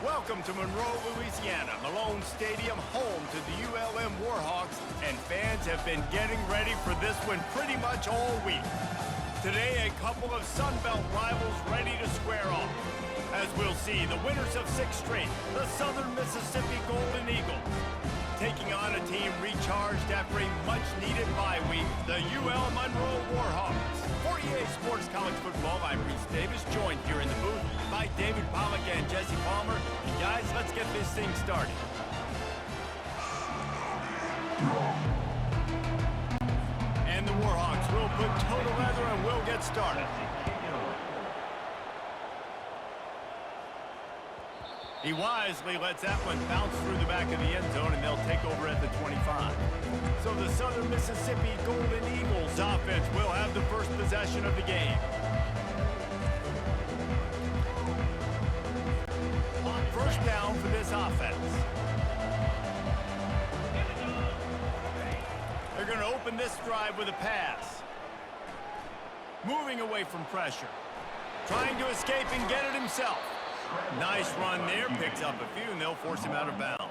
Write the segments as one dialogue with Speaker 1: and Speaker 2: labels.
Speaker 1: Welcome to Monroe, Louisiana, Malone Stadium, home to the ULM Warhawks, and fans have been getting ready for this one pretty much all week. Today, a couple of Sun Belt rivals ready to square off. As we'll see, the winners of 6 straight, the Southern Mississippi Golden Eagles, taking on a team recharged after a much-needed bye week, the UL Monroe Warhawks. For EA Sports College Football, I'm Reese Davis, joined here in the booth by David Pollack and Jesse Palmer. And guys, let's get this thing started. And the Warhawks will put toe to leather and we'll get started. He wisely lets that one bounce through the back of the end zone, and they'll take over at the 25. So the Southern Mississippi Golden Eagles offense will have the first possession of the game. First down for this offense. They're going to open this drive with a pass. Moving away from pressure. Trying to escape and get it himself. Nice run there, picks up a few, and they'll force him out of bounds.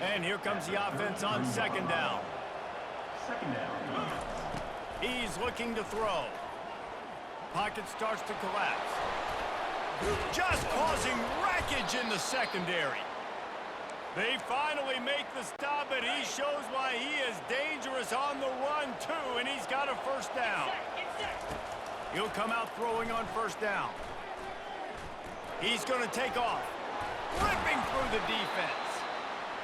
Speaker 1: And here comes the offense on second down. He's looking to throw. Pocket starts to collapse. Just causing wreckage in the secondary. They finally make the stop, and he shows why he is dangerous on the run, too, and he's got a first down. He'll come out throwing on first down. He's going to take off, ripping through the defense.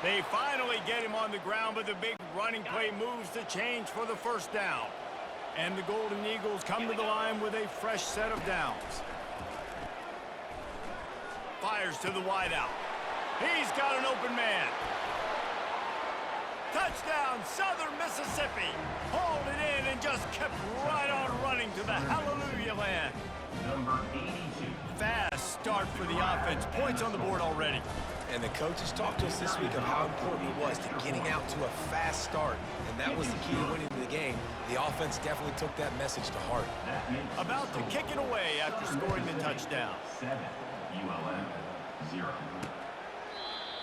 Speaker 1: They finally get him on the ground, but the big running play moves the change for the first down. And the Golden Eagles come to the line with a fresh set of downs. Fires to the wideout. He's got an open man. Touchdown, Southern Mississippi. Hauled it in and just kept right on running to the hallelujah land.
Speaker 2: Number 82.
Speaker 1: Fast start for the offense. Points on the board already.
Speaker 3: And the coaches talked to us this week of how important it was to getting out to a fast start. And that was the key to winning the game. The offense definitely took that message to heart.
Speaker 1: About to kick it away after scoring the touchdown.
Speaker 2: 7, ULM 0.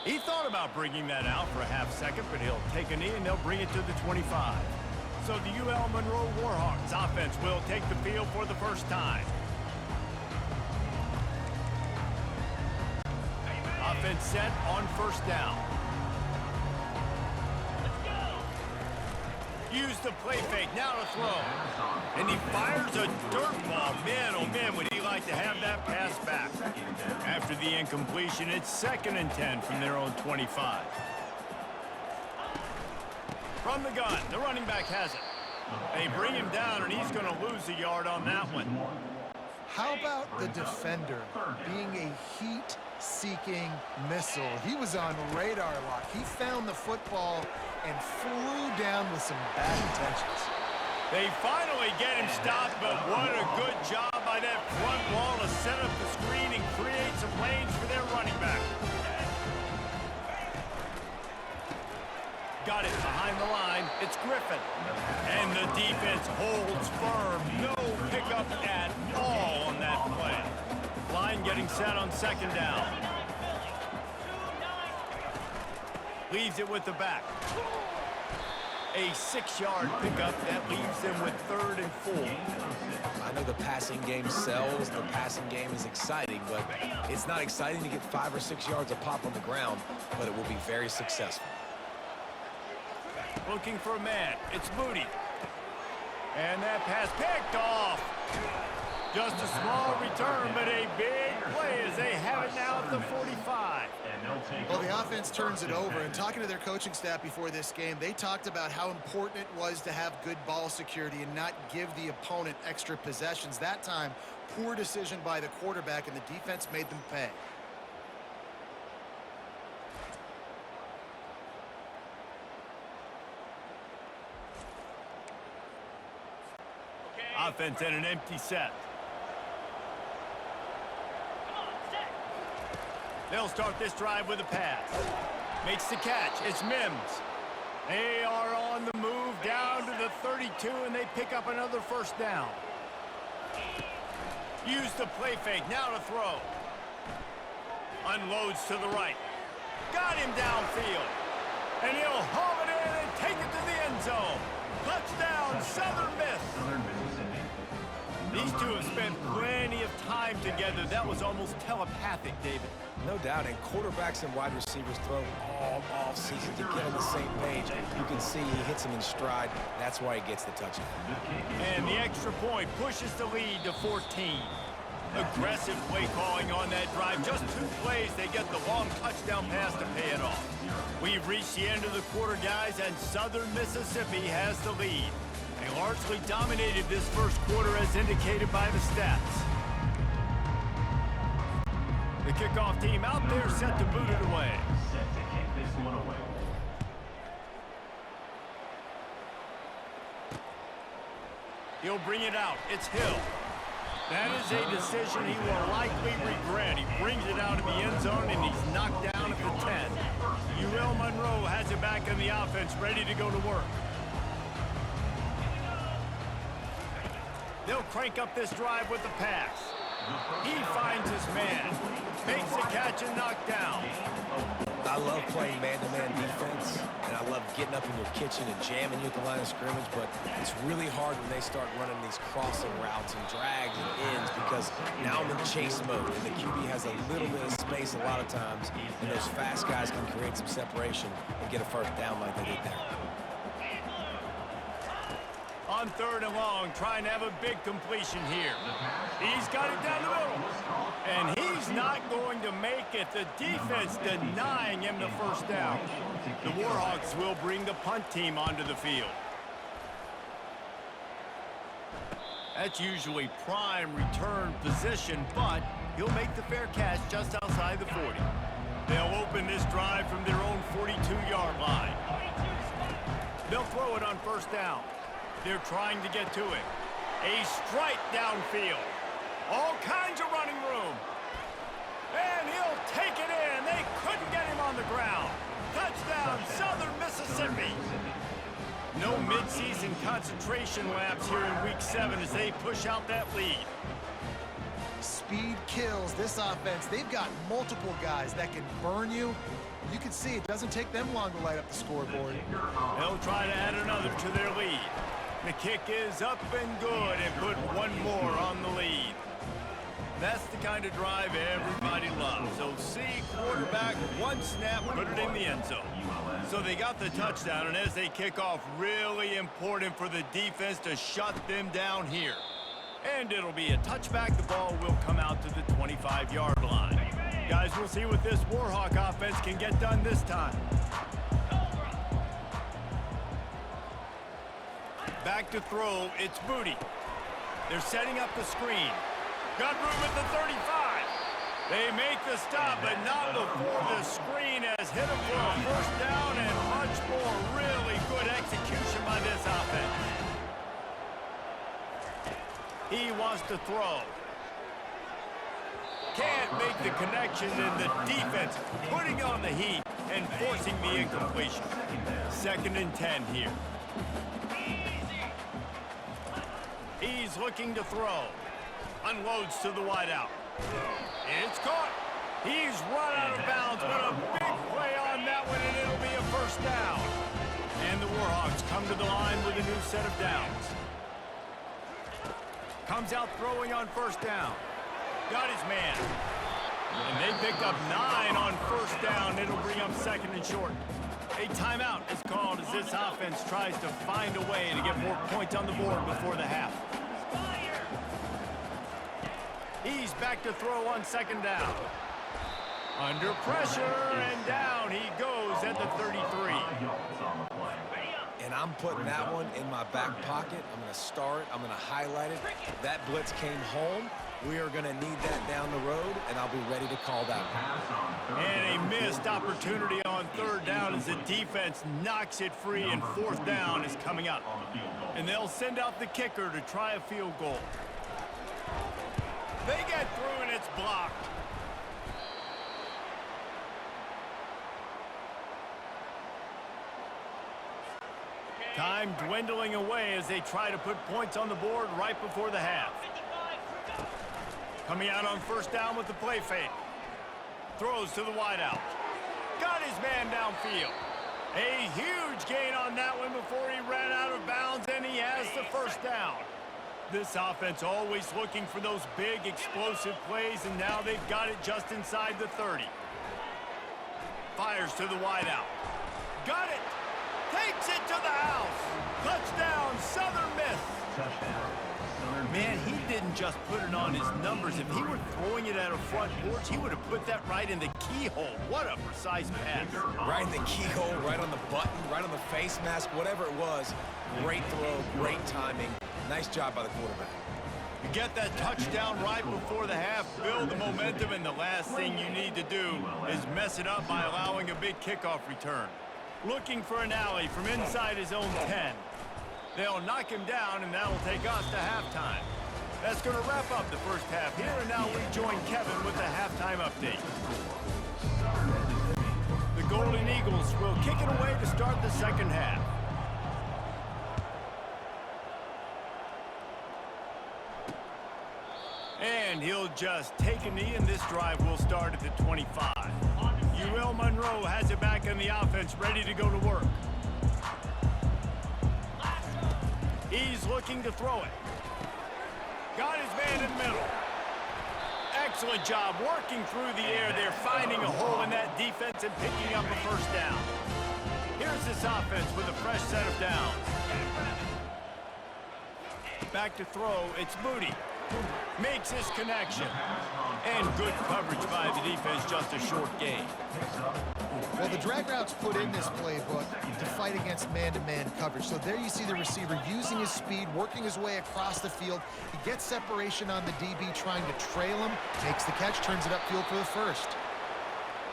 Speaker 1: He thought about bringing that out for a half second, but he'll take a knee and they'll bring it to the 25. So the UL Monroe Warhawks offense will take the field for the first time. Offense set on first down. Let's go. Use the play fake, now to throw. And he fires a dirt ball. Man, oh man, would he like to have that pass back. After the incompletion, it's 2nd and 10 from their own 25. From the gun, the running back has it. They bring him down, and he's going to lose a yard on that one.
Speaker 4: How about the defender being a heat-seeking missile? He was on radar lock. He found the football and flew down with some bad intentions.
Speaker 1: They finally get him stopped, but what a good job by that front wall to set up the screen and create some lanes for their running back. Got it behind the line. It's Griffin. And the defense holds firm. No pickup at all on that play. Line getting set on second down. Leaves it with the back. A 6-yard pickup that leaves them with 3rd and 4.
Speaker 3: I know the passing game sells, the passing game is exciting, but it's not exciting to get 5 or 6 yards of pop on the ground, but it will be very successful.
Speaker 1: Looking for a man. It's Moody. And that pass picked off. Just a small return, but a big play as they have it now at the 45.
Speaker 4: Well, the offense turns it over, and talking to their coaching staff before this game, they talked about how important it was to have good ball security and not give the opponent extra possessions. That time, poor decision by the quarterback, and the defense made them pay.
Speaker 1: Offense in an empty set. They'll start this drive with a pass. Makes the catch. It's Mims. They are on the move down to the 32, and they pick up another first down. Use the play fake. Now to throw. Unloads to the right. Got him downfield. And he'll haul it in and take it to the end zone. Touchdown, Southern Miss.
Speaker 2: Southern Mississippi.
Speaker 1: These two have spent plenty of time together. That was almost telepathic, David.
Speaker 3: No doubt, and quarterbacks and wide receivers throw all off-season to get on the same page. You can see he hits him in stride. That's why he gets the touchdown.
Speaker 1: And the extra point pushes the lead to 14. Aggressive play calling on that drive. Just 2 plays, they get the long touchdown pass to pay it off. We've reached the end of the quarter, guys, and Southern Mississippi has the lead. They largely dominated this first quarter as indicated by the stats. The kickoff team out there set to boot it away.
Speaker 2: Set to kick this one away.
Speaker 1: He'll bring it out. It's Hill. That is a decision he will likely regret. He brings it out of the end zone, and he's knocked down at the 10. UL Monroe has it back in the offense, ready to go to work. They'll crank up this drive with the pass. He finds his man, makes the catch and knocked down.
Speaker 3: I love playing man-to-man defense, and I love getting up in your kitchen and jamming you at the line of scrimmage, but it's really hard when they start running these crossing routes and drags and ends because now I'm in chase mode, and the QB has a little bit of space a lot of times, and those fast guys can create some separation and get a first down like they did there.
Speaker 1: On 3rd and long, trying to have a big completion here. He's got it down the middle. And he's not going to make it. The defense denying him the first down. The Warhawks will bring the punt team onto the field. That's usually prime return position, but he'll make the fair catch just outside the 40. They'll open this drive from their own 42-yard line. They'll throw it on 1st down. They're trying to get to it. A strike downfield. All kinds of running room. And he'll take it in. They couldn't get him on the ground. Touchdown, Southern Mississippi. No midseason concentration laps here in Week 7 as they push out that lead.
Speaker 4: Speed kills this offense. They've got multiple guys that can burn you. You can see it doesn't take them long to light up the scoreboard.
Speaker 1: They'll try to add another to their lead. The kick is up and good and put one more on the lead. That's the kind of drive everybody loves. So see quarterback, one snap, put it in the end zone. So they got the touchdown, and as they kick off, really important for the defense to shut them down here. And it'll be a touchback. The ball will come out to the 25-yard line. Guys, we'll see what this Warhawk offense can get done this time. Back to throw, it's Booty. They're setting up the screen. Got room at the 35. They make the stop, but not before the screen has hit them for a first down and much more. Really good execution by this offense. He wants to throw. Can't make the connection, and the defense putting on the heat and forcing the incompletion. 2nd and 10 here. He's looking to throw. Unloads to the wideout. It's caught. He's run out of bounds, but a big play on that one, and it'll be a first down. And the Warhawks come to the line with a new set of downs. Comes out throwing on 1st down. Got his man. And they picked up 9 on 1st down. It'll bring up 2nd and short. A timeout is called as this offense tries to find a way to get more points on the board before the half. He's back to throw on 2nd down. Under pressure, and down he goes at the 33.
Speaker 3: And I'm putting that one in my back pocket. I'm going to star it. I'm going to highlight it. That blitz came home. We are going to need that down the road, and I'll be ready to call that one.
Speaker 1: And a missed opportunity on 3rd down as the defense knocks it free, and 4th down is coming up. And they'll send out the kicker to try a field goal. They get through, and it's blocked. Time dwindling away as they try to put points on the board right before the half. Coming out on 1st down with the play fake. Throws to the wideout. Got his man downfield. A huge gain on that one before he ran out of bounds, and he has the first down. This offense always looking for those big, explosive plays, and now they've got it just inside the 30. Fires to the wideout. Got it. Takes it to the house. Touchdown, Southern Miss.
Speaker 2: Touchdown. Southern
Speaker 1: Man,
Speaker 2: Miss.
Speaker 1: he didn't just put it on his numbers. If he were throwing it at a front porch, he would have put that right in the keyhole. What a precise pass.
Speaker 3: Right in the keyhole, right on the button, right on the face mask, whatever it was. Great throw, great timing. Nice job by the quarterback.
Speaker 1: You get that touchdown right before the half, build the momentum, and the last thing you need to do is mess it up by allowing a big kickoff return. Looking for an alley from inside his own 10. They'll knock him down, and that'll take us to halftime. That's going to wrap up the first half here, and now we join Kevin with the halftime update. The Golden Eagles will kick it away to start the second half. And he'll just take a knee, and this drive will start at the 25. UL Monroe has it back in the offense, ready to go to work. He's looking to throw it. Got his man in the middle. Excellent job working through the air. They're finding a hole in that defense and picking up a first down. Here's this offense with a fresh set of downs. Back to throw, it's Moody. Makes his connection. And good coverage by the defense, just a short gain.
Speaker 4: Well, the drag routes put in this playbook to fight against man-to-man coverage. So there you see the receiver using his speed, working his way across the field. He gets separation on the DB, trying to trail him, makes the catch, turns it upfield for the first.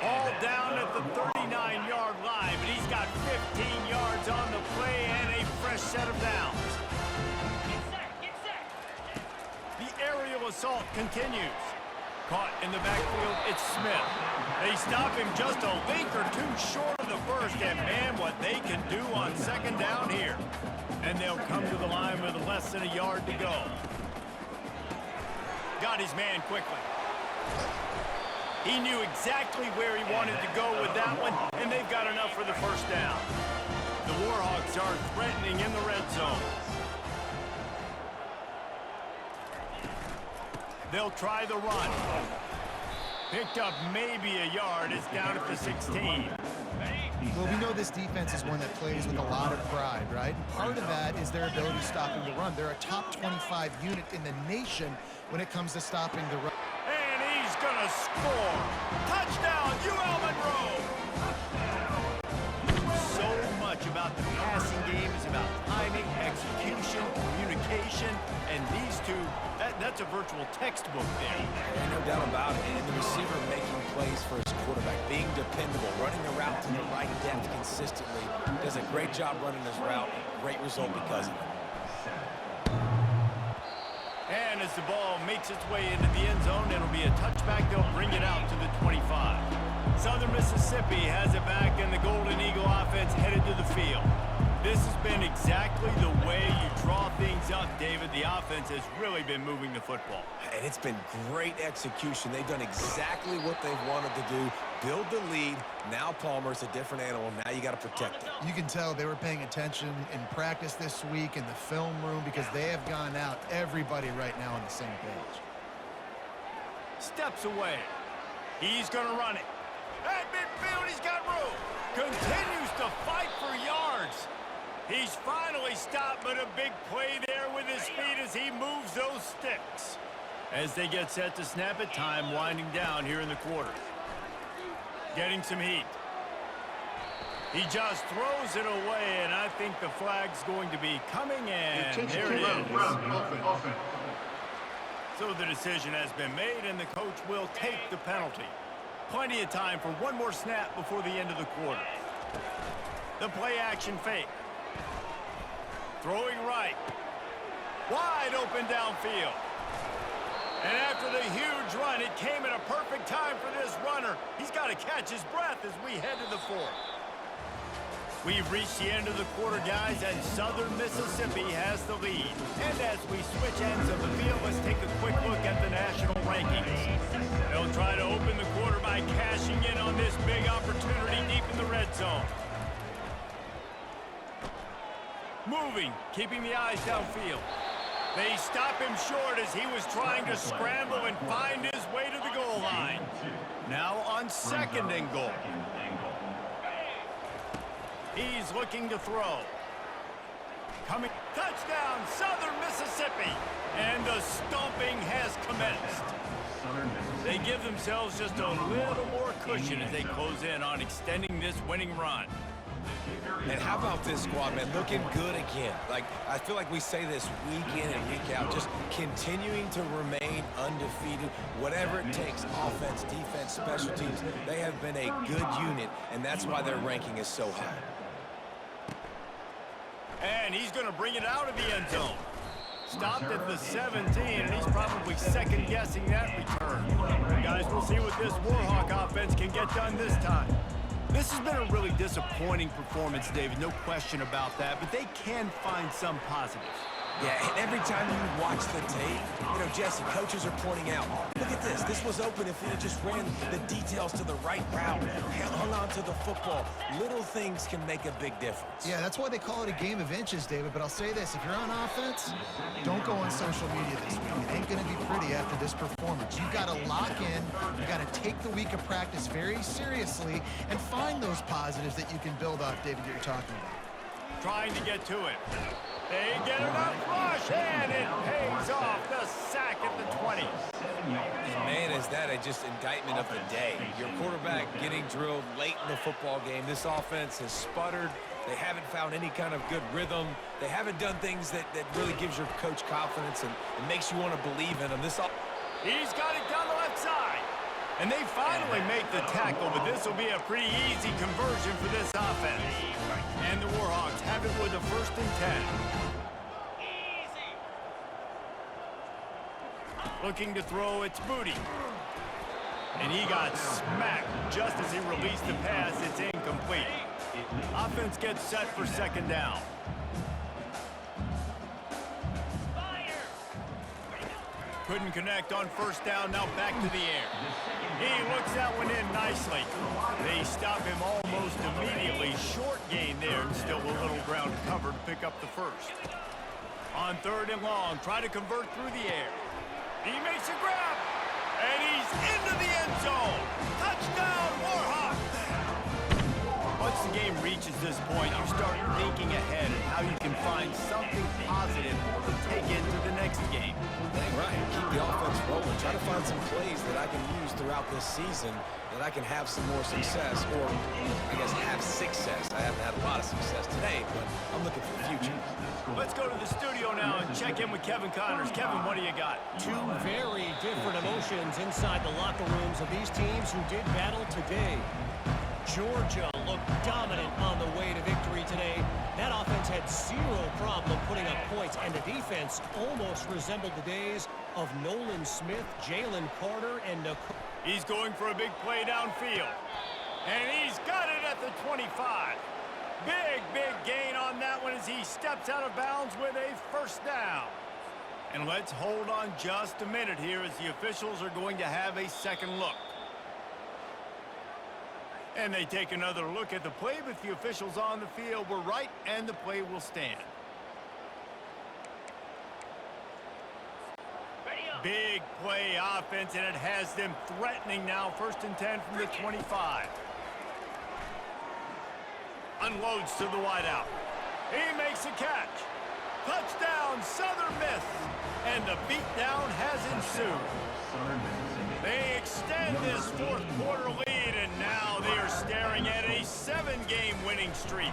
Speaker 1: All down at the 39-yard line, but he's got 15 yards on the play and a fresh set of downs. The aerial assault continues. Caught in the backfield, it's Smith. They stop him just a link or two short of the first, and man, what they can do on second down here. And they'll come to the line with less than a yard to go. Got his man quickly. He knew exactly where he wanted to go with that one, and they've got enough for the first down. The Warhawks are threatening in the red zone. They'll try the run. Picked up maybe a yard. It's down at the 16.
Speaker 4: Well, we know this defense is one that plays with a lot of pride, right? And part of that is their ability stopping the run. They're a top 25 unit in the nation when it comes to stopping the run.
Speaker 1: And he's going to score. Touchdown, UL Monroe. So much about the passing game is about timing, execution, communication, and these two, that's a virtual textbook there.
Speaker 3: And no doubt about it. And the receiver making plays for his quarterback, being dependable, running the route to the right depth consistently. Does a great job running his route. Great result because of it.
Speaker 1: And as the ball makes its way into the end zone, it'll be a touchback. They'll bring it out to the 25. Southern Mississippi has it back, and the Golden Eagle offense headed to the field. This has been exactly the way you draw things up, David. The offense has really been moving the football.
Speaker 3: And it's been great execution. They've done exactly what they've wanted to do. Build the lead. Now Palmer's a different animal. Now you got to protect it.
Speaker 4: You can tell they were paying attention in practice this week in the film room because they have gone out, everybody right now on the same page.
Speaker 1: Steps away. He's going to run it. At midfield, he's got room. Continues to fight for yards. He's finally stopped, but a big play there with his feet as he moves those sticks. As they get set to snap it, time winding down here in the quarter. Getting some heat. He just throws it away, and I think the flag's going to be coming, and there it is. So the decision has been made, and the coach will take the penalty. Plenty of time for one more snap before the end of the quarter. The play action fake. Throwing right. Wide open downfield. And after the huge run, it came at a perfect time for this runner. He's got to catch his breath as we head to the fourth. We've reached the end of the quarter, guys, and Southern Mississippi has the lead. And as we switch ends of the field, let's take a quick look at the national rankings. They'll try to open the quarter by cash moving, keeping the eyes downfield. They stop him short as he was trying to scramble and find his way to the goal line. Now on second and goal. He's looking to throw. Coming, touchdown, Southern Mississippi. And the stomping has commenced. They give themselves just a little more cushion as they close in on extending this winning run.
Speaker 3: And how about this squad, man? Looking good again. Like, I feel like we say this week in and week out, just continuing to remain undefeated, whatever it takes, offense, defense, special teams. They have been a good unit, and that's why their ranking is so high.
Speaker 1: And he's going to bring it out of the end zone. Stopped at the 17, and he's probably second-guessing that return. Guys, we'll see what this Warhawk offense can get done this time. This has been a really disappointing performance, David, no question about that, but they can find some positives.
Speaker 3: Yeah, and every time you watch the tape, you know, Jesse, coaches are pointing out, look at this. This was open if we just ran the details to the right route, hung on to the football. Little things can make a big difference.
Speaker 4: Yeah, that's why they call it a game of inches, David. But I'll say this, if you're on offense, don't go on social media this week. It ain't going to be pretty after this performance. You've got to lock in. You've got to take the week of practice very seriously and find those positives that you can build off, David, that you're talking about.
Speaker 1: Trying to get to it. They get enough rush, and it pays off. The sack at the 20.
Speaker 3: And man, is that just indictment of the day. Your quarterback getting drilled late in the football game. This offense has sputtered. They haven't found any kind of good rhythm. They haven't done things that really gives your coach confidence and makes you want to believe in them.
Speaker 1: He's got it down the left side. And they finally make the tackle, but this will be a pretty easy conversion for this offense. And the Warhawks have it with a 1st and 10. Looking to throw, it's Booty. And he got smacked just as he released the pass. It's incomplete. Offense gets set for 2nd down. Couldn't connect on 1st down, now back to the air. He looks that one in nicely. They stop him almost immediately. Short gain there, and still a little ground to cover to pick up the 1st. On 3rd and long, try to convert through the air. He makes a grab, and he's into the end zone. Touchdown, Warhawks! Once the game reaches this point, you start thinking ahead and how you can find something positive to take into the next game.
Speaker 3: Right, keep the offense rolling. Try to find some plays that I can use throughout this season that I can have some more success, or I guess have success. I haven't had a lot of success today, but I'm looking for the future.
Speaker 1: Let's go to the studio now and check in with Kevin Connors. Kevin, what do you got?
Speaker 5: Two very different emotions inside the locker rooms of these teams who did battle today. Georgia looked dominant on the way to victory today. That offense had zero problem putting up points, and the defense almost resembled the days of Nolan Smith, Jalen Carter, and Nicole.
Speaker 1: He's going for a big play downfield. And he's got it at the 25. Big gain on that one as he steps out of bounds with a 1st down. And let's hold on just a minute here as the officials are going to have a 2nd look. And they take another look at the play, but the officials on the field were right, and the play will stand. Big play offense, and it has them threatening now. 1st and 10 from the 25. Unloads to the wideout. He makes a catch. Touchdown, Southern Miss. And the beatdown has ensued. They extend this 4th quarter lead, and now they are staring at a 7-game winning streak.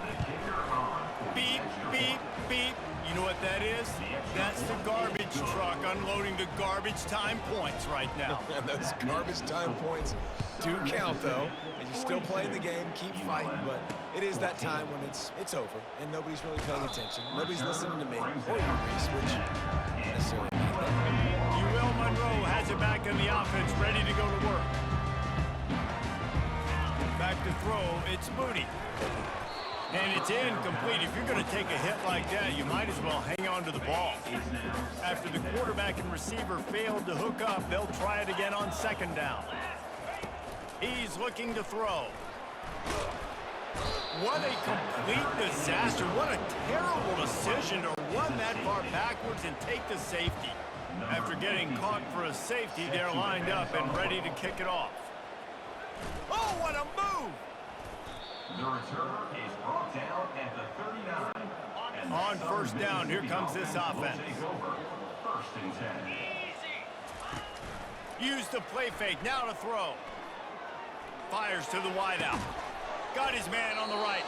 Speaker 1: Beep, beep, beep. You know what that is? That's the garbage truck unloading the garbage time points right now.
Speaker 3: And those garbage time points do count, though. And you're still playing the game, keep fighting, but it is that time when it's over, and nobody's really paying attention. Nobody's listening to me or you, Reese, which necessarily
Speaker 1: Will Monroe has it back in the offense, ready to go to work. Back to throw, it's Moody. And it's incomplete. If you're going to take a hit like that, you might as well hang on to the ball. After the quarterback and receiver failed to hook up, they'll try it again on 2nd down. He's looking to throw. What a complete disaster. What a terrible decision to run that far backwards and take the safety. After getting caught for a safety, they're lined up and ready to kick it off. Oh, what a move!
Speaker 2: The return is brought down at the 39.
Speaker 1: On first down, here comes this offense.
Speaker 2: First and 10.
Speaker 1: Use the play fake, now to throw. Fires to the wideout. Got his man on the right.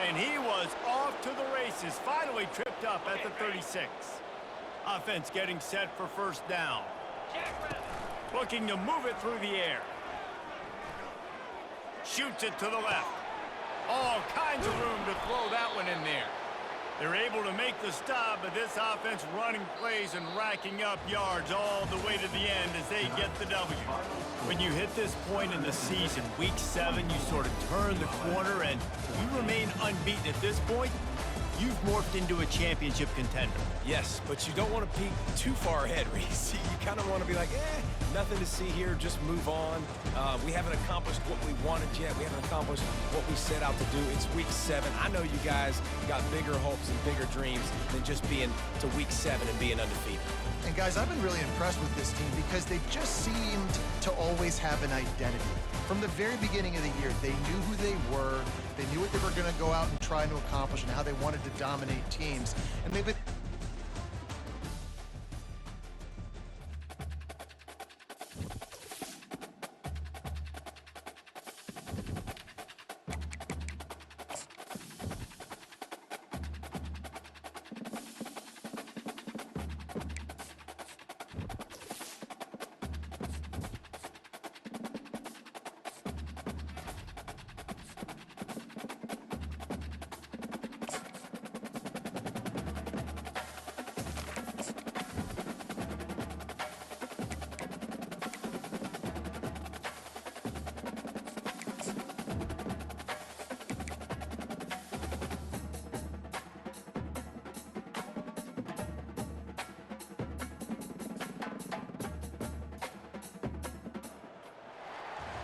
Speaker 1: And he was off to the races. Finally tripped up at the 36. Offense getting set for first down. Looking to move it through the air. Shoots it to the left. All kinds of room to throw that one in there. They're able to make the stop, but this offense running plays and racking up yards all the way to the end as they get the W. When you hit this point in the season, week 7, you sort of turn the corner and you remain unbeaten at this point. You've morphed into a championship contender.
Speaker 3: Yes, but you don't want to peek too far ahead, Reese. You kind of want to be like, nothing to see here, just move on. We haven't accomplished what we wanted yet. We haven't accomplished what we set out to do. It's week 7. I know you guys got bigger hopes and bigger dreams than just being to week 7 and being undefeated.
Speaker 4: And guys, I've been really impressed with this team because they just seemed to always have an identity. From the very beginning of the year, they knew who they were, they knew what they were going to go out and try to accomplish and how they wanted to dominate teams. And they've been...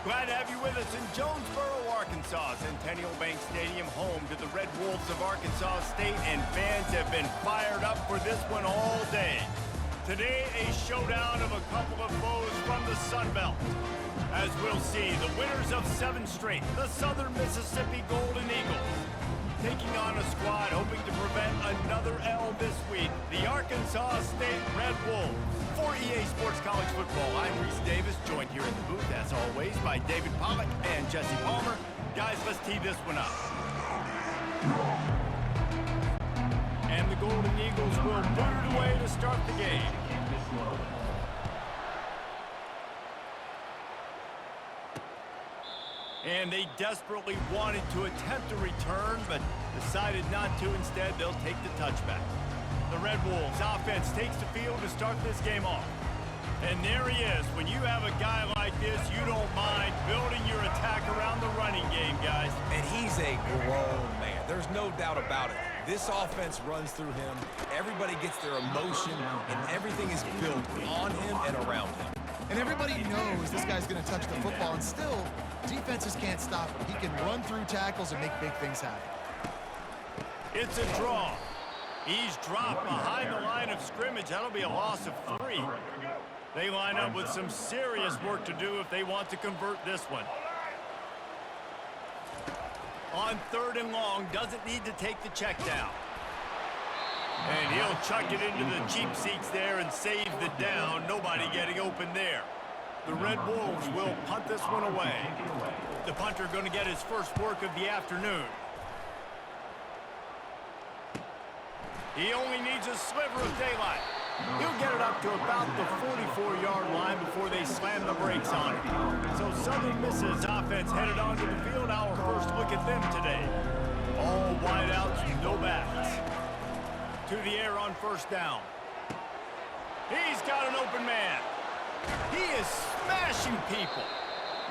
Speaker 1: Glad to have you with us in Jonesboro, Arkansas. Centennial Bank Stadium, home to the Red Wolves of Arkansas State, and fans have been fired up for this one all day. Today, a showdown of a couple of foes from the Sun Belt. As we'll see, the winners of 7 straight, the Southern Mississippi Golden Eagles, taking on a squad hoping to prevent another L this week, the Arkansas State Red Wolves. For EA Sports College Football, I'm Reese Davis, joined here in the booth, as always, by David Pollack and Jesse Palmer. Guys, let's tee this one up. And the Golden Eagles will boot it away to start the game. And they desperately wanted to attempt a return, but decided not to. Instead, they'll take the touchback. The Red Wolves offense takes the field to start this game off. And there he is. When you have a guy like this, you don't mind building your attack around the running game, guys.
Speaker 3: And he's a grown man. There's no doubt about it. This offense runs through him. Everybody gets their emotion, and everything is built on him and around him.
Speaker 4: And everybody knows this guy's going to touch the football, and still, defenses can't stop him. He can run through tackles and make big things happen.
Speaker 1: It's a draw. He's dropped behind the line of scrimmage. That'll be a loss of 3. They line up with some serious work to do if they want to convert this one. On 3rd and long, doesn't need to take the check down. And he'll chuck it into the cheap seats there and save the down. Nobody getting open there. The Red Wolves will punt this one away. The punter going to get his first work of the afternoon. He only needs a sliver of daylight. He'll get it up to about the 44-yard line before they slam the brakes on him. So Southern Miss's offense headed onto the field. Our first look at them today. All wideouts, no backs. To the air on first down. He's got an open man. He is smashing people.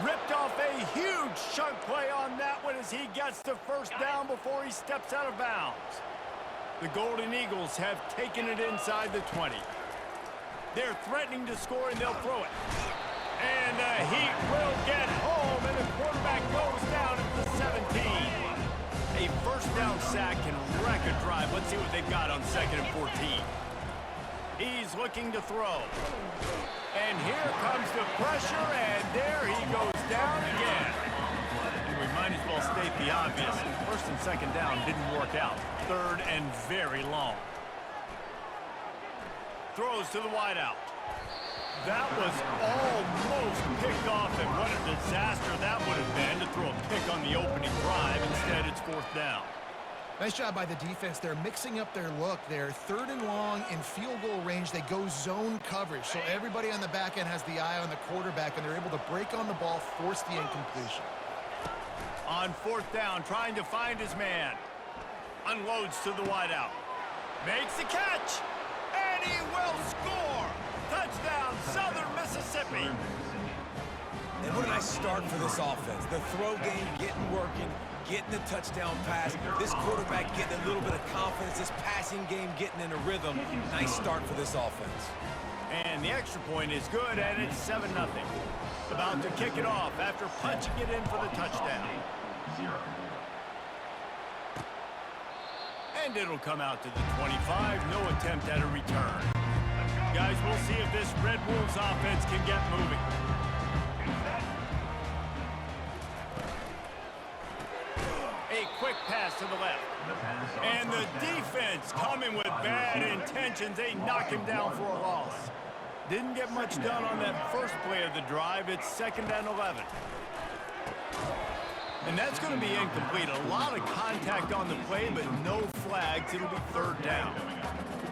Speaker 1: Ripped off a huge chunk play on that one as he gets to first down before he steps out of bounds. The Golden Eagles have taken it inside the 20. They're threatening to score, and they'll throw it. And the Heat will get home, and the quarterback goes down at the 17. good drive. Let's see what they've got on 2nd and 14. He's looking to throw. And here comes the pressure, and there he goes down again. And we might as well state the obvious. 1st and 2nd down didn't work out. 3rd and very long. Throws to the wideout. That was almost picked off, and what a disaster that would have been to throw a pick on the opening drive. Instead, it's 4th down.
Speaker 4: Nice job by the defense. They're mixing up their look. They're 3rd and long in field goal range. They go zone coverage. So everybody on the back end has the eye on the quarterback, and they're able to break on the ball, force the incompletion.
Speaker 1: On 4th down, trying to find his man. Unloads to the wideout. Makes the catch. And he will score. Touchdown, Southern Mississippi.
Speaker 3: And what a nice start for this offense. The throw game getting working, getting the touchdown pass. This quarterback getting a little bit of confidence. This passing game getting in a rhythm. Nice start for this offense.
Speaker 1: And the extra point is good, and it's 7-0. About to kick it off after punching it in for the touchdown. And it'll come out to the 25. No attempt at a return. Guys, we'll see if this Red Wolves offense can get moving. A quick pass to the left. And the defense coming with bad intentions. They knock him down for a loss. Didn't get much done on that first play of the drive. It's 2nd and 11. And that's going to be incomplete. A lot of contact on the play, but no flags. It'll be 3rd down.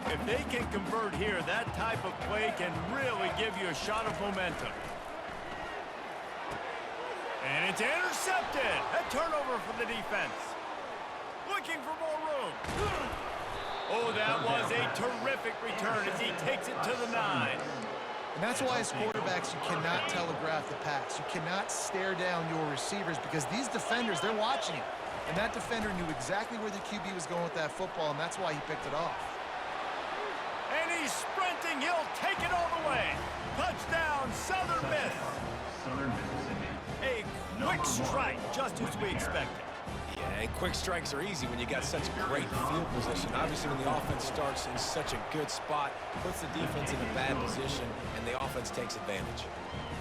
Speaker 1: If they can convert here, that type of play can really give you a shot of momentum. And it's intercepted. A turnover for the defense. Looking for more room. Oh, that was a terrific return as he takes it to the 9.
Speaker 4: And that's why as quarterbacks, you cannot telegraph the pass. You cannot stare down your receivers because these defenders, they're watching it. And that defender knew exactly where the QB was going with that football, and that's why he picked it off.
Speaker 1: And he's sprinting. He'll take it all the way. Touchdown, Southern Miss. A quick strike, just as we expected.
Speaker 3: Yeah, and quick strikes are easy when you got such great field position. Obviously, when the offense starts in such a good spot, puts the defense in a bad position, and the offense takes advantage.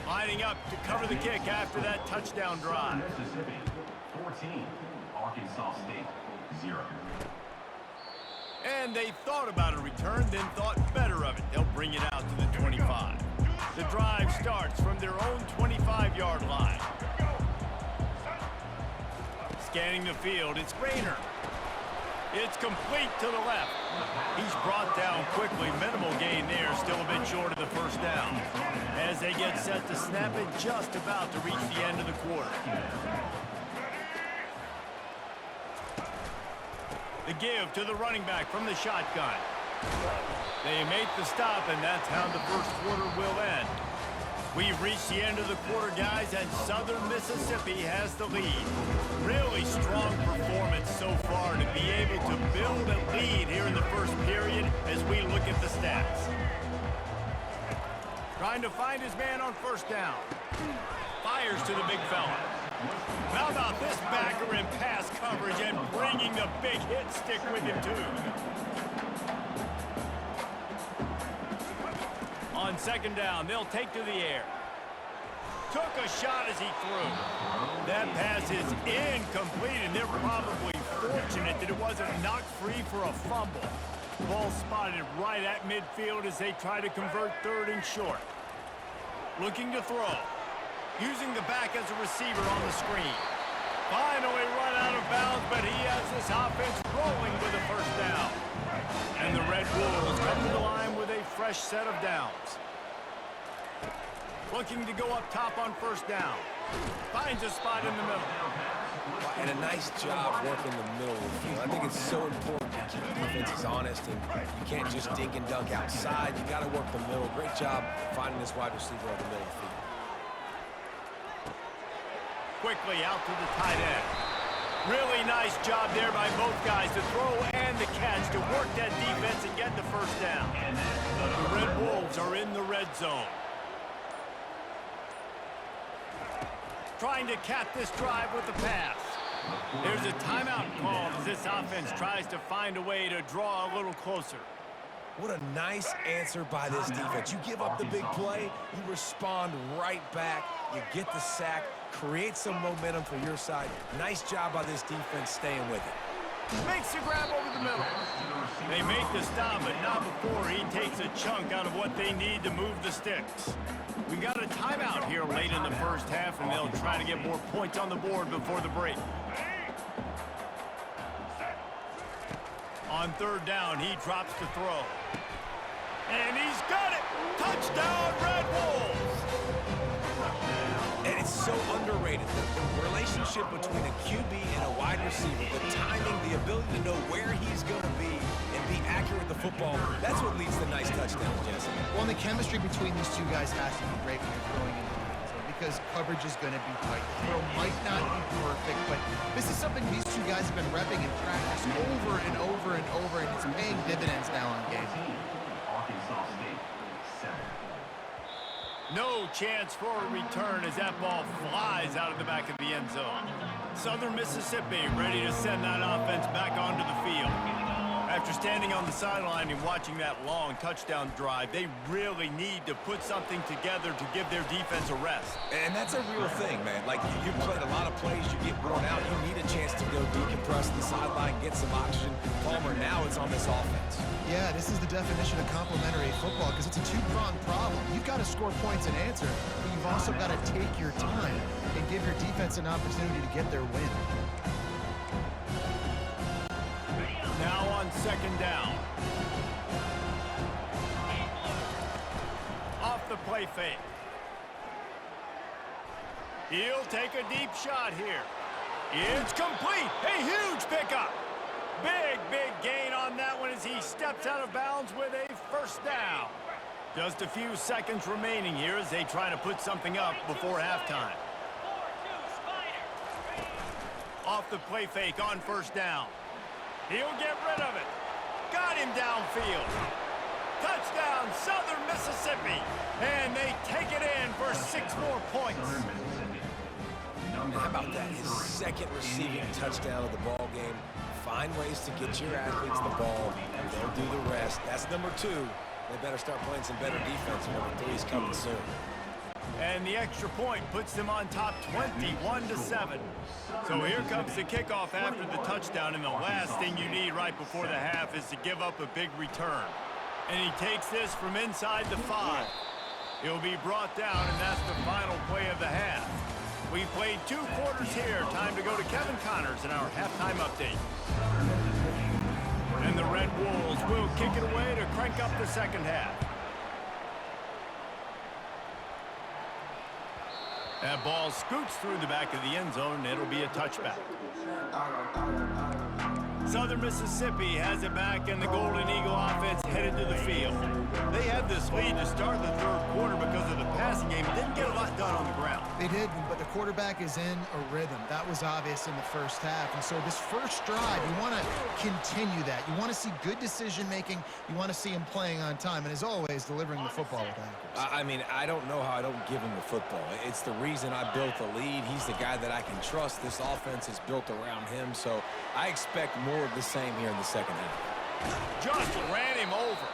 Speaker 1: Lining up to cover the kick after that touchdown drive.
Speaker 2: Mississippi 14, Arkansas State 0.
Speaker 1: And they thought about a return, then thought better of it. They'll bring it out to the 25. The drive starts from their own 25-yard line. Scanning the field, it's Rayner. It's complete to the left. He's brought down quickly. Minimal gain there, still a bit short of the 1st down. As they get set to snap it, just about to reach the end of the quarter. The give to the running back from the shotgun. They make the stop, and that's how the 1st quarter will end. We've reached the end of the quarter, guys, and Southern Mississippi has the lead. Really strong performance so far to be able to build a lead here in the 1st period as we look at the stats. Trying to find his man on 1st down. Fires to the big fella. How about this backer in pass coverage and bringing the big hit stick with him, too. On 2nd down, they'll take to the air. Took a shot as he threw. That pass is incomplete, and they're probably fortunate that it wasn't knocked free for a fumble. Ball spotted right at midfield as they try to convert 3rd and short. Looking to throw. Using the back as a receiver on the screen. Finally run out of bounds, but he has this offense rolling with a 1st down. And the Red Wolves come to the line with a fresh set of downs. Looking to go up top on 1st down. Finds a spot in the middle.
Speaker 3: And a nice job working the middle of the field. I think it's so important to keep defenses honest, and you can't just dig and dunk outside. You got to work the middle. Great job finding this wide receiver on the middle of the field.
Speaker 1: Quickly out to the tight end. Really nice job there by both guys to throw and the catch to work that defense and get the 1st down. The Red Wolves are in the red zone. Trying to cap this drive with the pass. There's a timeout called as this offense tries to find a way to draw a little closer.
Speaker 3: What a nice answer by this defense. You give up the big play, you respond right back, you get the sack, create some momentum for your side. Nice job by this defense staying with it.
Speaker 1: Makes the grab over the middle. They make the stop, but not before he takes a chunk out of what they need to move the sticks. We got a timeout here late in the first half, and they'll try to get more points on the board before the break. On third down, he drops to throw. And he's got it! Touchdown, Red Wolves!
Speaker 3: And it's so underrated. The relationship between a QB and a wide receiver, the timing, the ability to know where he's going to be and be accurate with the football, that's what leads to nice touchdowns, Jesse.
Speaker 4: Well, and the chemistry between these two guys has to be great when you're throwing into the end zone because coverage is going to be tight. The throw might not be perfect, but this is something these two guys have been repping in practice over and over and over, and it's paying dividends now in games.
Speaker 2: Arkansas State, 7.
Speaker 1: No chance for a return as that ball flies out of the back of the end zone. Southern Mississippi ready to send that offense back onto the field. After standing on the sideline and watching that long touchdown drive, they really need to put something together to give their defense a rest.
Speaker 3: And that's a real thing, man. Like, you've played a lot of plays, you get worn out, you need a chance to go decompress the sideline, get some oxygen. Palmer, now it's on this offense.
Speaker 4: Yeah, this is the definition of complementary football because it's a two-pronged problem. You've got to score points and answer, but you've also got to take your time and give your defense an opportunity to get their win.
Speaker 1: Now on second down. Off the play fake. He'll take a deep shot here. It's complete. A huge pickup. Big gain on that one as he steps out of bounds with a first down. Just a few seconds remaining here as they try to put something up before halftime. Off the play fake on first down. He'll get rid of it. Got him downfield. Touchdown, Southern Mississippi. And they take it in for 6 more points.
Speaker 3: How about that? His second receiving touchdown of the ball game. Find ways to get your athletes the ball. They'll do the rest. That's number 2. They better start playing some better defense. Number 3 is coming soon.
Speaker 1: And the extra point puts them on top 21-7. So here comes the kickoff after the touchdown, and the last thing you need right before the half is to give up a big return. And he takes this from inside the 5. He'll be brought down, and that's the final play of the half. We've played 2 quarters here. Time to go to Kevin Connors in our halftime update. And the Red Wolves will kick it away to crank up the second half. That ball scoots through the back of the end zone, and it'll be a touchback. Southern Mississippi has it back, and the Golden Eagle offense headed to the field. They had this lead to start the third quarter because of the passing game. Didn't get a lot done on the ground.
Speaker 4: They did, but the quarterback is in a rhythm. That was obvious in the first half. And so this first drive, you want to continue that. You want to see good decision-making. You want to see him playing on time. And as always, delivering the football with accuracy.
Speaker 3: I mean, I don't know how I don't give him the football. It's the reason I built the lead. He's the guy that I can trust. This offense is built around him. So I expect more of the same here in the second half.
Speaker 1: Just ran him over.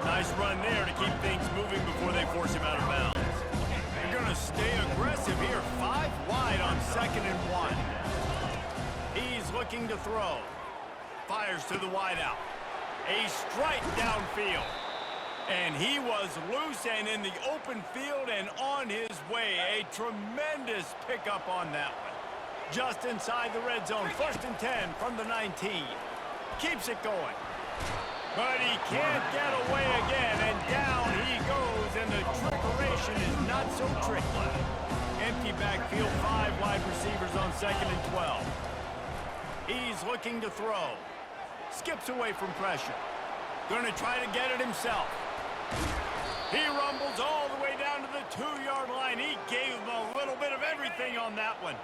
Speaker 1: Nice run there to keep things moving before they force him out of bounds. They're going to stay aggressive here. 5 wide on 2nd and 1. He's looking to throw. Fires to the wideout. A strike downfield. And he was loose and in the open field and on his way. A tremendous pickup on that one. Just inside the red zone. 1st and 10 from the 19. Keeps it going. But he can't get away again, and down he goes, and the trickeration is not so tricky. Empty backfield, 5 wide receivers on 2nd and 12. He's looking to throw. Skips away from pressure. Going to try to get it himself. He rumbles all the way down to the 2-yard line. He gave him a little bit of everything on that one.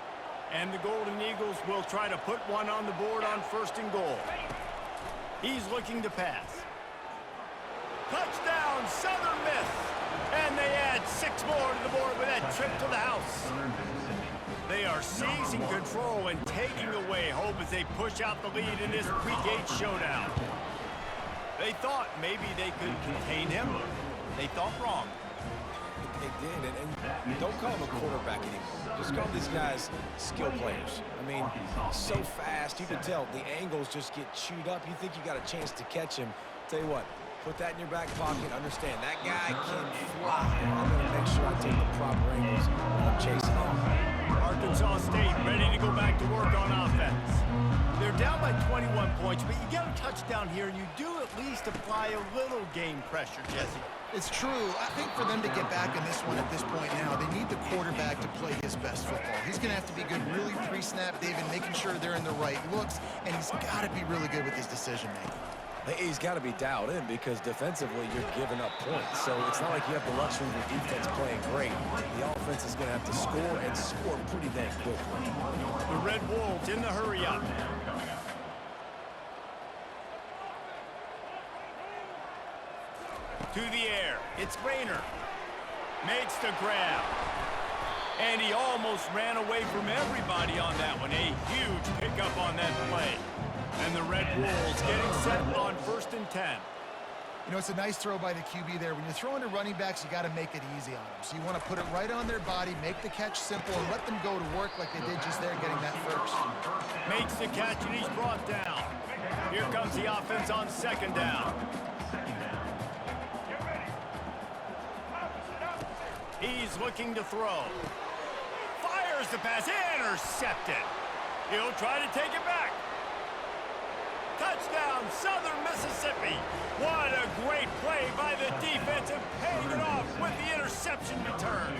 Speaker 1: And the Golden Eagles will try to put one on the board on 1st and goal. He's looking to pass. Touchdown, Southern Miss. And they add 6 more to the board with that trip to the house. They are seizing control and taking away hope as they push out the lead in this Week 8 showdown. They thought maybe they could contain him. They thought wrong.
Speaker 3: They did, and don't call him a quarterback anymore. Just call these guys skill players. I mean, so fast, you can tell the angles just get chewed up. You think you got a chance to catch him. Tell you what, put that in your back pocket. Understand, that guy can fly. I'm going to make sure I take the proper angles when I'm chasing him.
Speaker 1: Arkansas State ready to go back to work on offense. They're down by 21 points, but you get a touchdown here, and you do at least apply a little game pressure, Jesse.
Speaker 4: It's true. I think for them to get back in this one at this point now, they need the quarterback to play his best football. He's going to have to be good really pre-snap, David, making sure they're in the right looks, and he's got to be really good with his decision-making.
Speaker 3: He's got to be dialed in because defensively you're giving up points. So it's not like you have the luxury of your defense playing great. The offense is going to have to score and score pretty dang quickly.
Speaker 1: The Red Wolves in the hurry-up. To the air. It's Rayner. Makes the grab. And he almost ran away from everybody on that one. A huge pickup on that play. And the Red Wolves getting set on 1st and 10.
Speaker 4: You know, it's a nice throw by the QB there. When you're throwing to running backs, you got to make it easy on them. So you want to put it right on their body, make the catch simple, and let them go to work like they did just there getting that first.
Speaker 1: Makes the catch, and he's brought down. Here comes the offense on 2nd down. He's looking to throw. Fires the pass, intercepted. He'll try to take it back. Touchdown, Southern Mississippi. What a great play by the defense and paying it off with the interception return.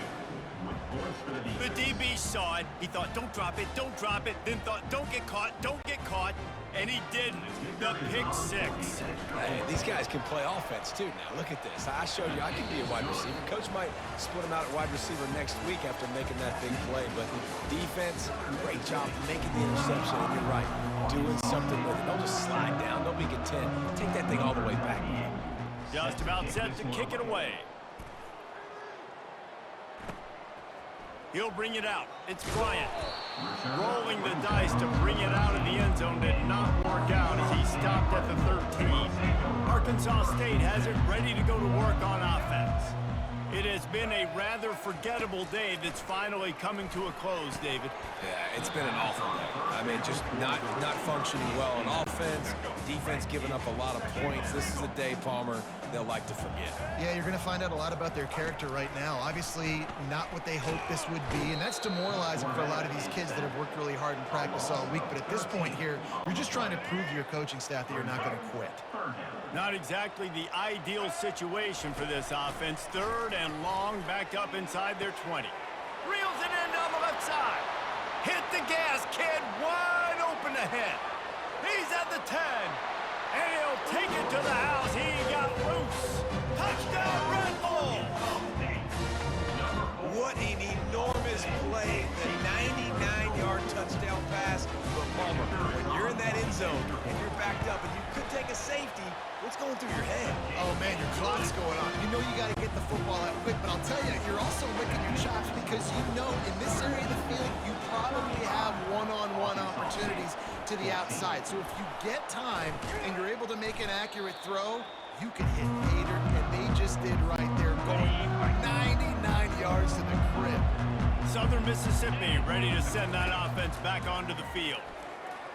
Speaker 1: The DB saw it. He thought, don't drop it, don't drop it. Then thought, don't get caught, don't get caught. And he didn't. The pick 6.
Speaker 3: Hey, these guys can play offense, too. Now, look at this. I showed you I can be a wide receiver. Coach might split him out at wide receiver next week after making that big play. But defense, great job making the interception. And you're right, doing something with it. Don't just slide down. Don't make it 10. Take that thing all the way back.
Speaker 1: Just about set to kick it away. He'll bring it out. It's Bryant. Rolling the dice to bring it out of the end zone did not work out as he stopped at the 13. Arkansas State has it ready to go to work on offense. It has been a rather forgettable day that's finally coming to a close, David.
Speaker 3: Yeah, it's been an awful day. I mean, just not functioning well on offense, defense giving up a lot of points. This is a day, Palmer, they'll like to forget.
Speaker 4: Yeah, you're going to find out a lot about their character right now. Obviously, not what they hoped this would be, and that's demoralizing for a lot of these kids that have worked really hard in practice all week. But at this point here, you're just trying to prove to your coaching staff that you're not going to quit.
Speaker 1: Not exactly the ideal situation for this offense. 3rd and long, back up inside their 20. Reels it in on the left side. Hit the gas, kid. Wide open ahead. He's at the 10. And he'll take it to the house. He got loose. Touchdown, Red Bull.
Speaker 3: What an enormous play. The 99-yard touchdown pass. But Palmer, when you're in that end zone and you're backed up and you could take a safety, what's going through your head?
Speaker 4: Oh, man, your clock's going on. You know you got to get the football out quick, but I'll tell you, you're also licking your chops because you know in this area of the field, you probably have one-on-one opportunities to the outside. So if you get time and you're able to make an accurate throw, you can hit Gator, and they just did right there, going 99 yards to the crib.
Speaker 1: Southern Mississippi ready to send that offense back onto the field.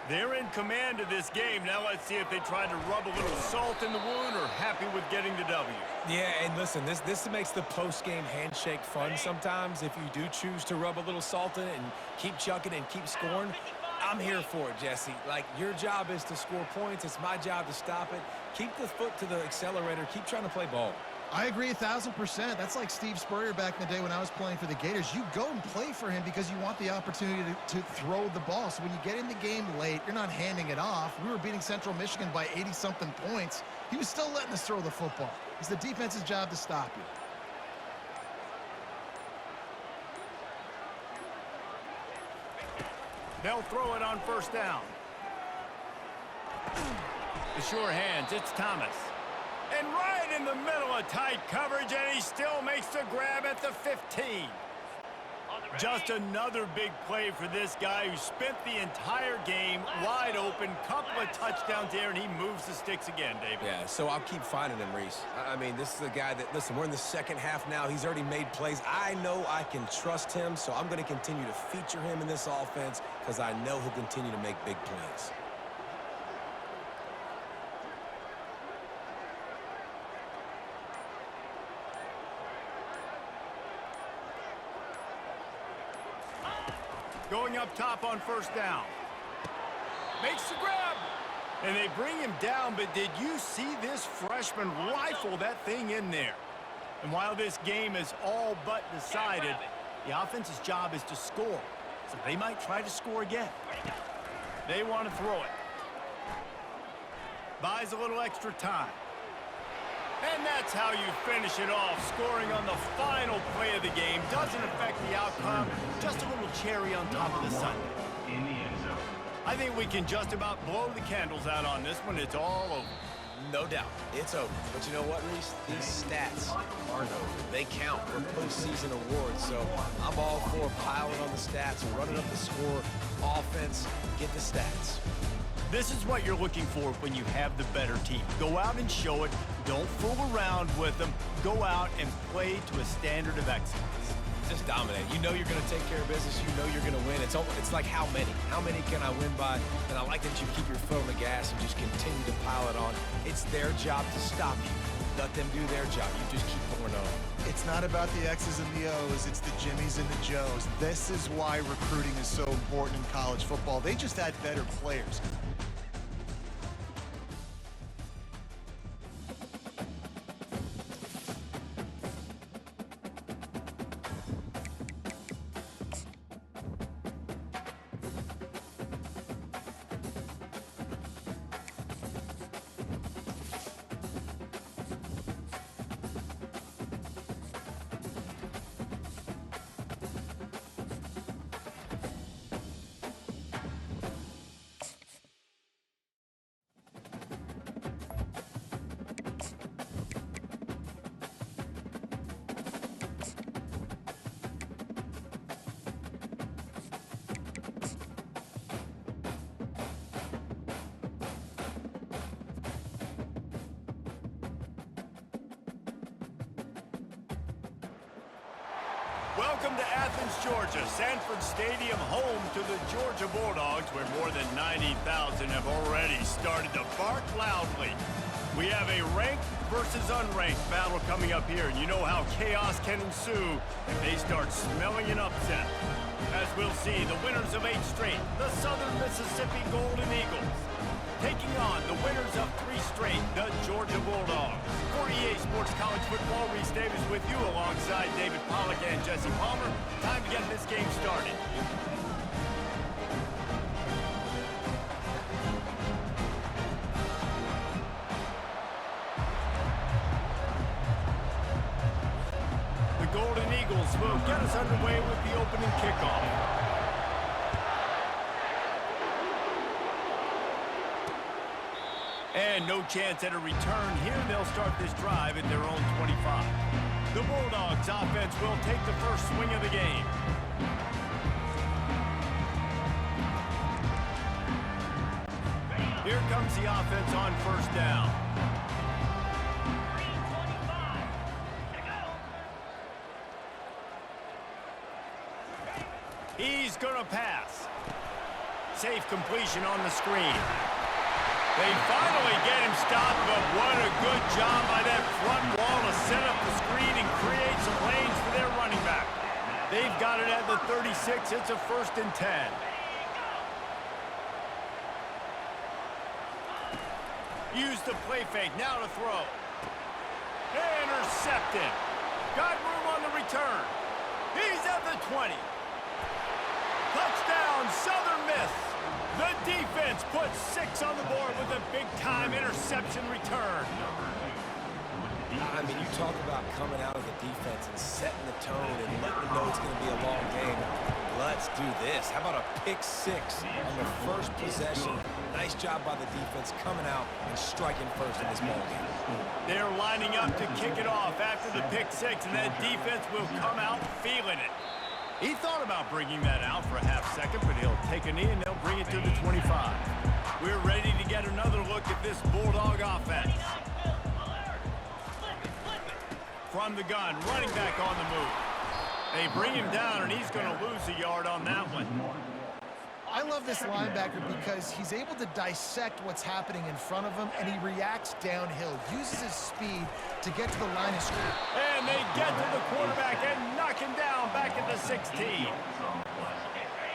Speaker 1: They're in command of this game. Now let's see if they try to rub a little salt in the wound or happy with getting the W.
Speaker 3: Yeah, and listen, this makes the post-game handshake fun sometimes if you do choose to rub a little salt in it and keep chucking and keep scoring. I'm here for it, Jesse. Like, your job is to score points. It's my job to stop it. Keep the foot to the accelerator. Keep trying to play ball.
Speaker 4: I agree 1,000%. That's like Steve Spurrier back in the day when I was playing for the Gators. You go and play for him because you want the opportunity to throw the ball. So when you get in the game late, you're not handing it off. We were beating Central Michigan by 80-something points. He was still letting us throw the football. It's the defense's job to stop you.
Speaker 1: They'll throw it on 1st down. The sure hands, it's Thomas. And right in the middle of tight coverage, and he still makes the grab at the 15. Just another big play for this guy who spent the entire game wide open, couple of touchdowns there, and he moves the sticks again, David.
Speaker 3: Yeah, so I'll keep finding him, Reese. I mean, this is a guy that, listen, we're in the second half now. He's already made plays. I know I can trust him, so I'm going to continue to feature him in this offense because I know he'll continue to make big plays.
Speaker 1: Going up top on first down. Makes the grab. And they bring him down, but did you see this freshman rifle that thing in there? And while this game is all but decided, the offense's job is to score. So they might try to score again. They want to throw it. Buys a little extra time. And that's how you finish it off, scoring on the final play of the game. Doesn't affect the outcome, just a little cherry on top of the sundae.
Speaker 2: In the end zone.
Speaker 1: I think we can just about blow the candles out on this one. It's all over.
Speaker 3: No doubt, it's over. But you know what, Reese? These stats aren't over. They count for postseason awards, so I'm all for piling on the stats, running up the score, offense, get the stats.
Speaker 1: This is what you're looking for when you have the better team. Go out and show it. Don't fool around with them. Go out and play to a standard of excellence.
Speaker 3: Just dominate. You know you're going to take care of business. You know you're going to win. It's like how many? How many can I win by? And I like that you keep your foot on the gas and just continue to pile it on. It's their job to stop you. Let them do their job. You just keep pouring on.
Speaker 4: It's not about the X's and the O's. It's the Jimmies and the Joes. This is why recruiting is so important in college football. They just had better players.
Speaker 1: Welcome to Athens, Georgia, Sanford Stadium, home to the Georgia Bulldogs, where more than 90,000 have already started to bark loudly. We have a ranked versus unranked battle coming up here, and you know how chaos can ensue if they start smelling an upset. As we'll see, the winners of 8 straight, the Southern Mississippi Golden Eagles, taking on the winners of 3 straight, the Georgia Bulldogs. For EA Sports College Football, Reese Davis with you alongside David Pollack and Jesse Palmer. Time to get this game started. The Golden Eagles will get us underway with the opening kickoff. And no chance at a return here. They'll start this drive at their own 25. The Bulldogs offense will take the first swing of the game. Here comes the offense on first down. He's going to pass. Safe completion on the screen. They finally get him stopped, but what a good job by that front wall to set up the screen and create some lanes for their running back. They've got it at the 36. It's a 1st and 10. Use the play fake. Now to throw. Intercepted. Got room on the return. He's at the 20. Touchdown, Southern Miss. The defense puts 6 on the board with a big-time interception return.
Speaker 3: I mean, you talk about coming out of the defense and setting the tone and letting them know it's going to be a long game. Let's do this. How about a pick 6 on the first possession? Nice job by the defense coming out and striking first in this ballgame.
Speaker 1: They're lining up to kick it off after the pick 6, and that defense will come out feeling it. He thought about bringing that out for a half second, but he'll take a knee and they'll bring it to the 25. We're ready to get another look at this Bulldog offense. From the gun, running back on the move. They bring him down, and he's going to lose a yard on that one.
Speaker 4: I love this linebacker because he's able to dissect what's happening in front of him, and he reacts downhill, uses his speed to get to the line of scrimmage.
Speaker 1: And they get to the quarterback and knock him down back at the 16.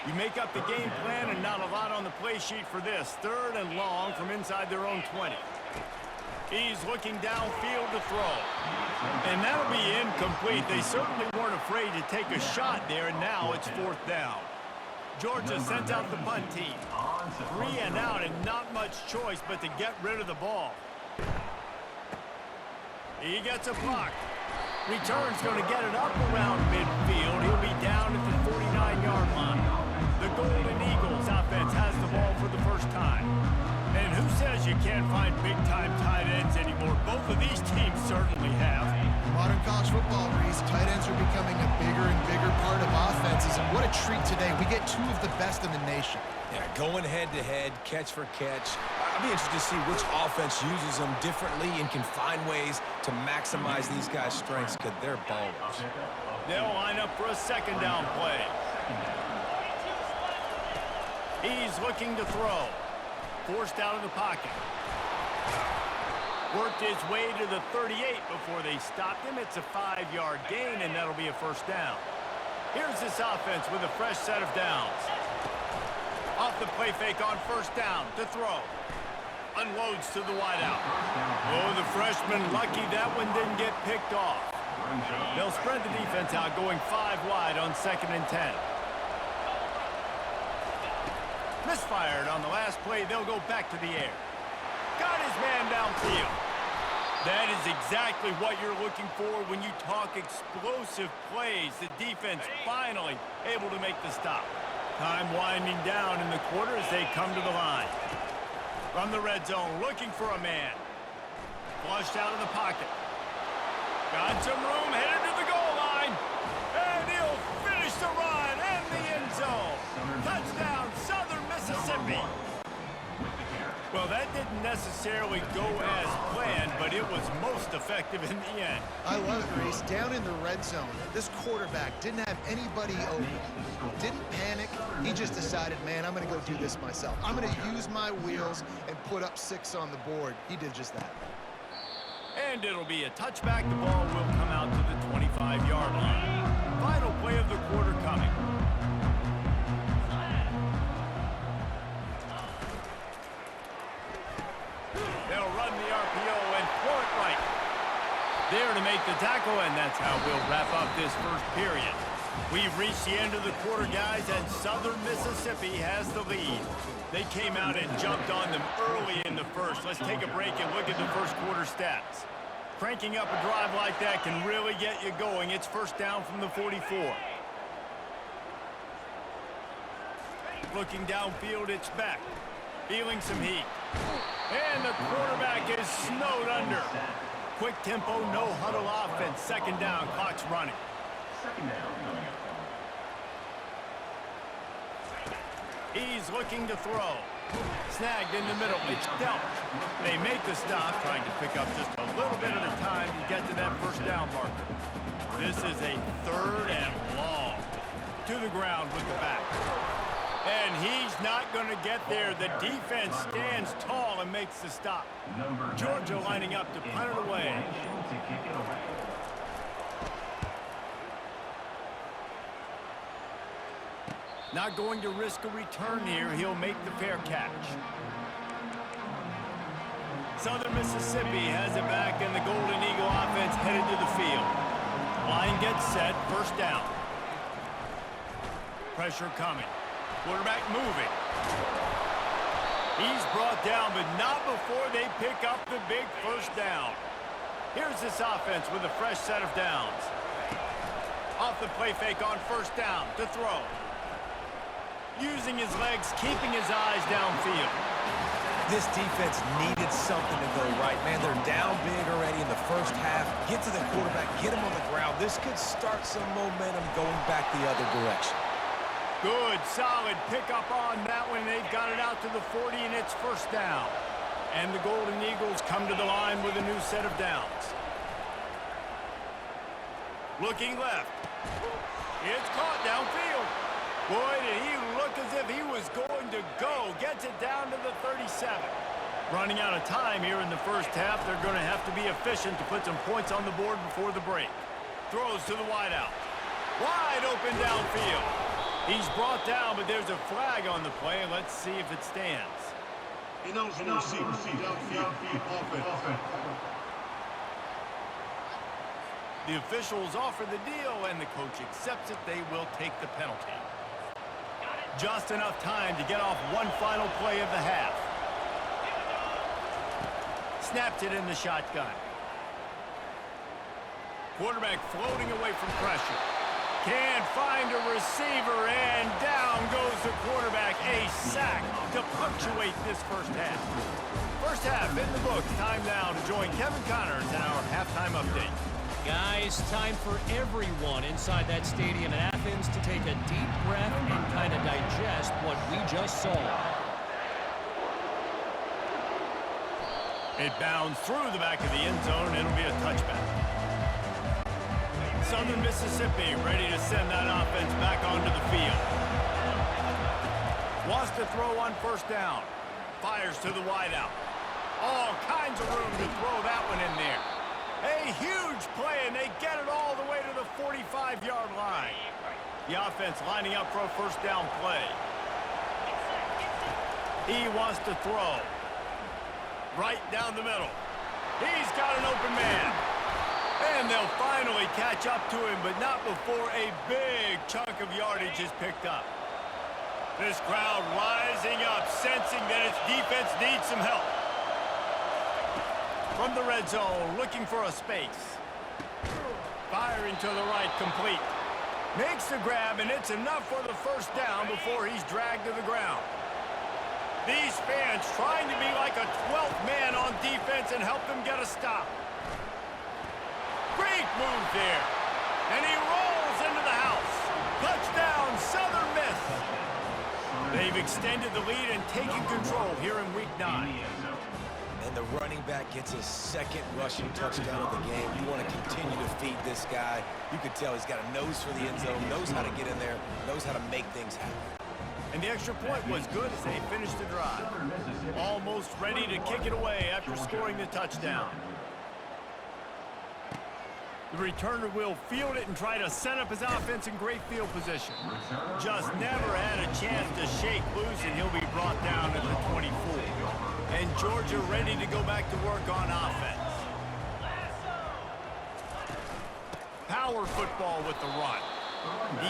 Speaker 1: You make up the game plan and not a lot on the play sheet for this. 3rd and long from inside their own 20. He's looking downfield to throw. And that'll be incomplete. They certainly weren't afraid to take a shot there, and now it's 4th down. Georgia sends out the punt team. 3 and out, and not much choice but to get rid of the ball. He gets a block. Return's going to get it up around midfield. He'll be down at the 49-yard line. The Golden Eagles offense has the ball for the first time. And who says you can't find big-time tight ends anymore? Both of these teams certainly have.
Speaker 4: Modern college football, Reese, tight ends are becoming a bigger and bigger part of offenses. And what a treat today. We get 2 of the best in the nation.
Speaker 3: Yeah, going head-to-head, catch for catch. I'll be interested to see which offense uses them differently and can find ways to maximize these guys' strengths because they're ballers.
Speaker 1: They'll line up for a 2nd down play. He's looking to throw. Forced out of the pocket. Worked his way to the 38 before they stopped him. It's a 5-yard gain, and that'll be a 1st down. Here's this offense with a fresh set of downs. Off the play fake on 1st down to throw. Unloads to the wideout. Oh, the freshman lucky that one didn't get picked off. They'll spread the defense out, going 5 wide on 2nd and 10. Misfired on the last play. They'll go back to the air. Got his man downfield. That is exactly what you're looking for when you talk explosive plays. The defense finally able to make the stop. Time winding down in the quarter as they come to the line. From the red zone, looking for a man. Flushed out of the pocket. Got some room, headed to the goal line. And he'll finish the run and the end zone. Touchdown, Southern Mississippi. Well, that didn't necessarily go as planned, but it was most effective in the end.
Speaker 4: I love it, Reese. Down in the red zone, this quarterback didn't have anybody open. Didn't panic. He just decided, man, I'm going to go do this myself. I'm going to use my wheels and put up 6 on the board. He did just that.
Speaker 1: And it'll be a touchback. The ball will come out to the 25-yard line. Final play of the quarter coming. They'll run the RPO and throw it right. There to make the tackle, and that's how we'll wrap up this first period. We've reached the end of the quarter, guys, and Southern Mississippi has the lead. They came out and jumped on them early in the first. Let's take a break and look at the first quarter stats. Cranking up a drive like that can really get you going. It's 1st down from the 44. Looking downfield, it's back. Feeling some heat. And the quarterback is snowed under. Quick tempo, no huddle offense. 2nd down, clock's running. He's looking to throw. Snagged in the middle. It's dealt. They make the stop, trying to pick up just a little bit at a time to get to that 1st down marker. This is a 3rd and long. To the ground with the back. And he's not going to get there. The defense stands tall and makes the stop. Georgia lining up to punt it away. Not going to risk a return here. He'll make the fair catch. Southern Mississippi has it back, and the Golden Eagle offense headed to the field. Line gets set, 1st down. Pressure coming. Quarterback moving. He's brought down, but not before they pick up the big 1st down. Here's this offense with a fresh set of downs. Off the play fake on 1st down to throw. Using his legs, keeping his eyes downfield.
Speaker 3: This defense needed something to go right. Man, they're down big already in the first half. Get to the quarterback, get him on the ground. This could start some momentum going back the other direction.
Speaker 1: Good, solid pickup on that one. They've got it out to the 40, and it's first down. And the Golden Eagles come to the line with a new set of downs. Looking left. It's caught downfield. Boy, did he look as if he was going to go. Gets it down to the 37. Running out of time here in the first half. They're going to have to be efficient to put some points on the board before the break. Throws to the wideout. Wide open downfield. He's brought down, but there's a flag on the play. Let's see if it stands. The officials offer the deal, and the coach accepts it. They will take the penalty. Just enough time to get off one final play of the half. Snapped it in the shotgun. Quarterback floating away from pressure. Can't find a receiver, and down goes the quarterback. A sack to punctuate this first half. First half in the books. Time now to join Kevin Connors in our halftime update.
Speaker 5: Guys, time for everyone inside that stadium in Athens to take a deep breath and kind of digest what we just saw.
Speaker 1: It bounds through the back of the end zone. It'll be a touchback. Southern Mississippi ready to send that offense back onto the field. Wants to throw on first down. Fires to the wideout. All kinds of room to throw that one in there. A huge play, and they get it all the way to the 45-yard line. The offense lining up for a first down play. He wants to throw. Right down the middle. He's got an open man. And they'll finally catch up to him, but not before a big chunk of yardage is picked up. This crowd rising up, sensing that its defense needs some help. From the red zone, looking for a space. Firing to the right, complete. Makes the grab, and it's enough for the first down before he's dragged to the ground. These fans trying to be like a 12th man on defense and help them get a stop. Great move there. And he rolls into the house. Touchdown, Southern Miss. They've extended the lead and taken control here in Week 9.
Speaker 3: And the running back gets his second rushing touchdown of the game. You want to continue to feed this guy. You could tell he's got a nose for the end zone, knows how to get in there, knows how to make things happen.
Speaker 1: And the extra point was good as they finished the drive. Almost ready to kick it away after scoring the touchdown. The returner will field it and try to set up his offense in great field position. Just never had a chance to shake loose, and he'll be brought down at the 24. And Georgia ready to go back to work on offense. Power football with the run.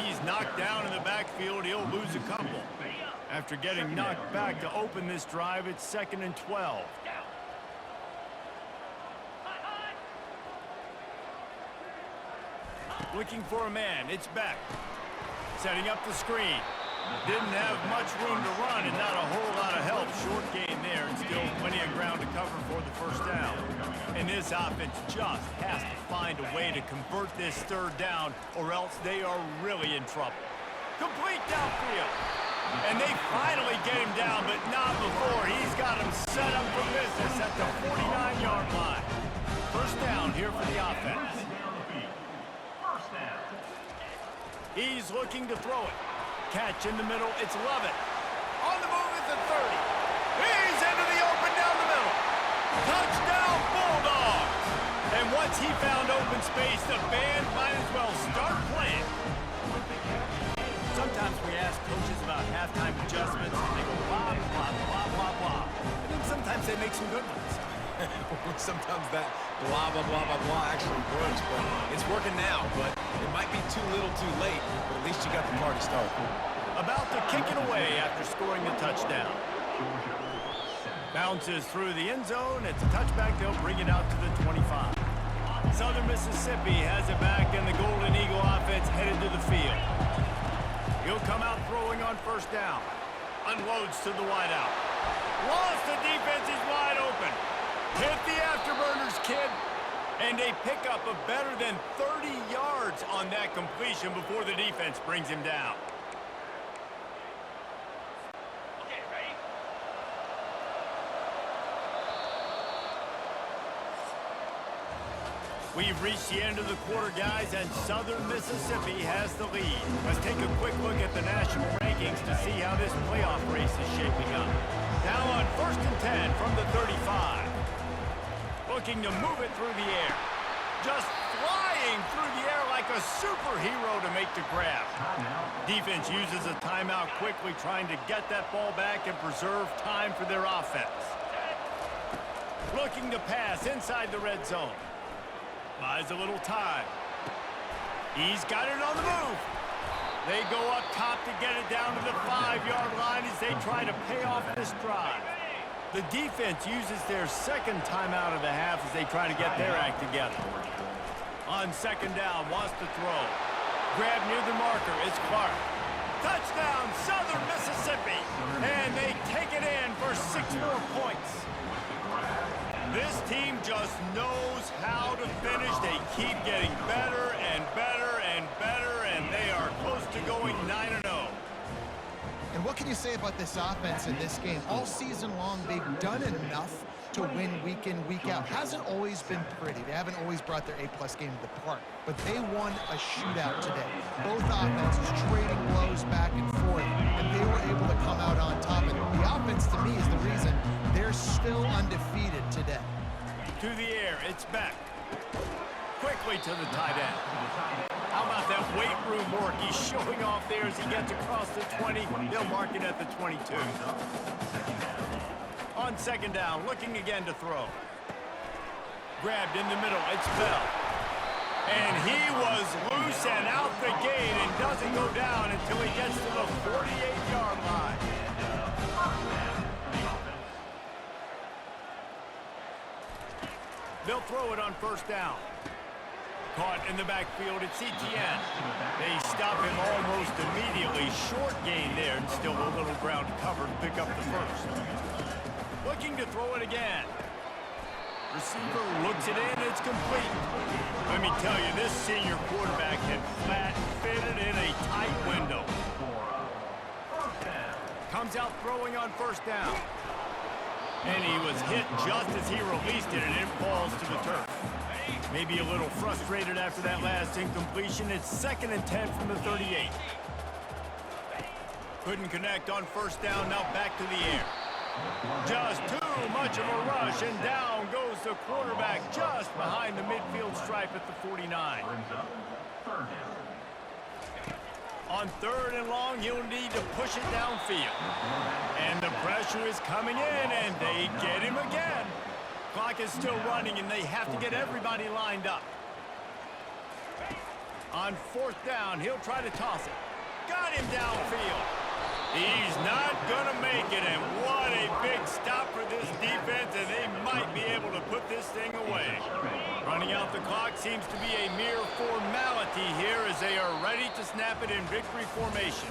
Speaker 1: He's knocked down in the backfield. He'll lose a couple. After getting knocked back to open this drive, it's 2nd and 12. Looking for a man. It's Beck. Setting up the screen. Didn't have much room to run and not a whole lot of help. Short gain there and still plenty of ground to cover for the first down. And this offense just has to find a way to convert this third down or else they are really in trouble. Complete downfield. And they finally get him down, but not before. He's got him set up for business at the 49-yard line. First down here for the offense. He's looking to throw it. Catch in the middle, it's Lovett. On the move at the 30. He's into the open down the middle. Touchdown, Bulldogs! And once he found open space, the band might as well start playing. Sometimes we ask coaches about halftime adjustments, and they go blah, blah, blah, blah, blah. And then sometimes they make some good ones.
Speaker 3: Sometimes that blah, blah, blah, blah, blah actually works, but it's working now. But it might be too little too late, but at least you got the party started.
Speaker 1: About to kick it away after scoring the touchdown. Bounces through the end zone. It's a touchback. They'll bring it out to the 25. Southern Mississippi has it back, and the Golden Eagle offense headed to the field. He'll come out throwing on first down. Unloads to the wideout. Lost the defense is wide open. Hit the afterburners, kid. And a pickup of better than 30 yards on that completion before the defense brings him down.
Speaker 2: Okay, ready?
Speaker 1: We've reached the end of the quarter, guys, and Southern Mississippi has the lead. Let's take a quick look at the national rankings to see how this playoff race is shaping up. Now on 1st and 10 from the 35. Looking to move it through the air. Just flying through the air like a superhero to make the grab. Defense uses a timeout quickly, trying to get that ball back and preserve time for their offense. Looking to pass inside the red zone. Buys a little time. He's got it on the move. They go up top to get it down to the 5-yard line as they try to pay off this drive. The defense uses their second timeout of the half as they try to get their act together. On 2nd down, wants to throw. Grab near the marker, it's Clark. Touchdown, Southern Mississippi! And they take it in for 6 more points. This team just knows how to finish. They keep getting better and better and better, and they are close to going 9-0.
Speaker 4: And what can you say about this offense in this game? All season long, they've done enough to win week in, week out. Hasn't always been pretty. They haven't always brought their A-plus game to the park, but they won a shootout today. Both offenses trading blows back and forth, and they were able to come out on top. And the offense, to me, is the reason they're still undefeated today.
Speaker 1: To the air, it's back. Quickly to the tight end. How about that weight room work? He's showing off there as he gets across the 20. They'll mark it at the 22. On 2nd down, looking again to throw. Grabbed in the middle, it's Bell. And he was loose and out the gate and doesn't go down until he gets to the 48-yard line. They'll throw it on 1st down. Caught in the backfield, it's Etienne. They stop him almost immediately. Short gain there, and still a little ground covered. Pick up the 1st. Looking to throw it again. Receiver looks it in, it's complete. Let me tell you, this senior quarterback had flat fitted in a tight window. Comes out throwing on 1st down. And he was hit just as he released it, and it falls to the turf. Maybe a little frustrated after that last incompletion. It's 2nd and 10 from the 38. Couldn't connect on 1st down, now back to the air. Just too much of a rush, and down goes the quarterback just behind the midfield stripe at the 49. On 3rd and long, he'll need to push it downfield. And the pressure is coming in, and they get him again. Clock is still running, and they have to get everybody lined up. On 4th down, he'll try to toss it. Got him downfield. He's not going to make it, and what a big stop for this defense, and they might be able to put this thing away. Running out the clock seems to be a mere formality here as they are ready to snap it in victory formation.